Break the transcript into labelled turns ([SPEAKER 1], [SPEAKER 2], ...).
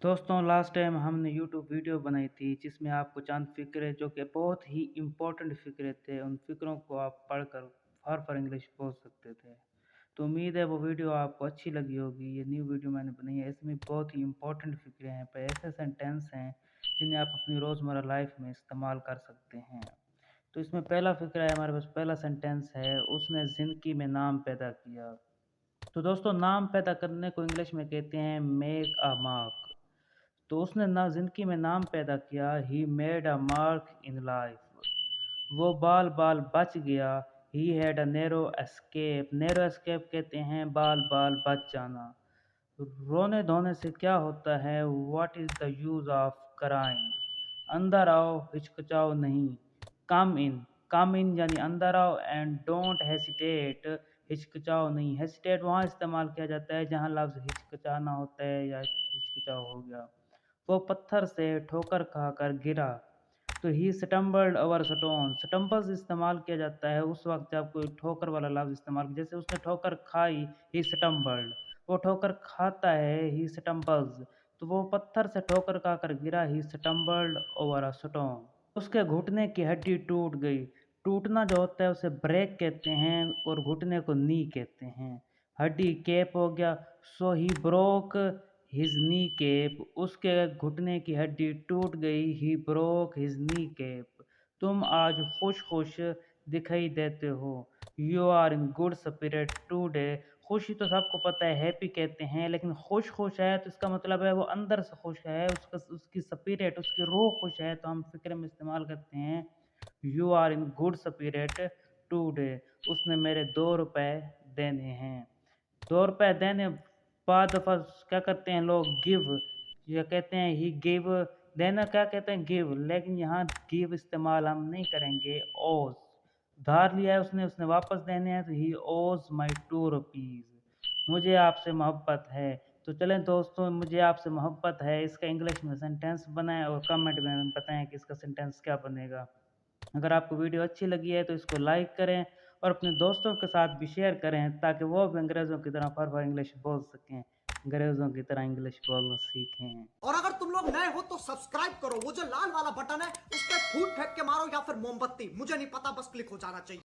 [SPEAKER 1] दोस्तों last time हमने YouTube video बनाई थी जिसमें आपको चंद फ़िक्रे जो कि बहुत ही इम्पोर्टेंट फ़िक्रे थे, उन फ़िक्रों को आप पढ़कर फॉर इंग्लिश बोल सकते थे। तो उम्मीद है वो वीडियो आपको अच्छी लगी होगी। ये न्यू वीडियो मैंने बनाई है, इसमें बहुत ही इम्पोर्टेंट फ़िक्रे हैं, पर ऐसे सेंटेंस हैं जिन्हें आप अपनी रोज़मर्रा लाइफ में इस्तेमाल कर सकते हैं। तो इसमें पहला फ़िक्रा है, हमारे पास पहला सेंटेंस है, उसने ज़िंदगी में नाम पैदा किया। तो दोस्तों नाम पैदा करने को इंग्लिश में कहते हैं मेक अ मार्क। तो उसने ना ज़िंदगी में नाम पैदा किया, he made a mark in life. वो बाल बाल बच गया, he had a narrow escape. Narrow escape कहते हैं बाल बाल बच जाना। रोने धोने से क्या होता है, what is the use of crying. अंदर आओ हिचकिचाओ नहीं, कम इन यानी अंदर आओ, एंड डोंट हेसिटेट, हिचकिचाओ नहीं। हेसिटेट वहाँ इस्तेमाल किया जाता है जहाँ लफ्ज़ हिचकिचाना होता है या हिचकिचाओ हो गया। वो पत्थर से ठोकर खाकर गिरा। तो ही स्टम्बल्ड ओवर स्टोन। स्टम्बल्स इस्तेमाल किया जाता है उस वक्त जब कोई ठोकर वाला लफ्ज़ इस्तेमाल, जैसे उसने ठोकर खाई, ही स्टम्बल्ड। वो ठोकर खाता है, ही स्टम्बल्स। तो वो पत्थर से ठोकर खाकर गिरा, ही स्टम्बल्ड ओवर अ स्टोन। उसके घुटने की हड्डी टूट गई। टूटना जो होता है उसे ब्रेक कहते हैं और घुटने को नी कहते हैं। हड्डी कैप हो गया, so he broke his knee cap. उसके घुटने की हड्डी टूट गई, he broke his knee cap. तुम आज खुश खुश दिखाई देते हो, you are in good spirit today. खुशी तो सबको पता है हैप्पी कहते हैं, लेकिन खुश खुश है तो इसका मतलब है वो अंदर से खुश है, उसका उसकी स्पिरिट उसकी रूह खुश है, तो हम फिक्र में इस्तेमाल करते हैं you are in good spirit today. उसने मेरे 2 रुपए देने हैं। 2 रुपए देने बाद दफ़ा क्या करते हैं लोग, गिव। ये कहते हैं ही गिव। देना क्या कहते हैं, गिव। लेकिन यहाँ गिव इस्तेमाल हम नहीं करेंगे, ओज। उधार लिया है उसने, उसने वापस देने हैं, तो ही ओज माई 2 रुपीज़। मुझे आपसे मोहब्बत है। तो चलें दोस्तों, मुझे आपसे मोहब्बत है, इसका इंग्लिश में सेंटेंस बनाएं और कमेंट में बताएं कि इसका सेंटेंस क्या बनेगा। अगर आपको वीडियो अच्छी लगी है तो इसको लाइक करें और अपने दोस्तों के साथ भी शेयर करें ताकि वो भी अंग्रेज़ों की तरह फॉर इंग्लिश बोल सकें, अंग्रेज़ों की तरह इंग्लिश बोलना सीखें।
[SPEAKER 2] और अगर तुम लोग नए हो तो सब्सक्राइब करो, वो जो लाल वाला बटन है उस पर फूट फेंक के मारो या फिर मोमबत्ती, मुझे नहीं पता, बस क्लिक हो जाना चाहिए।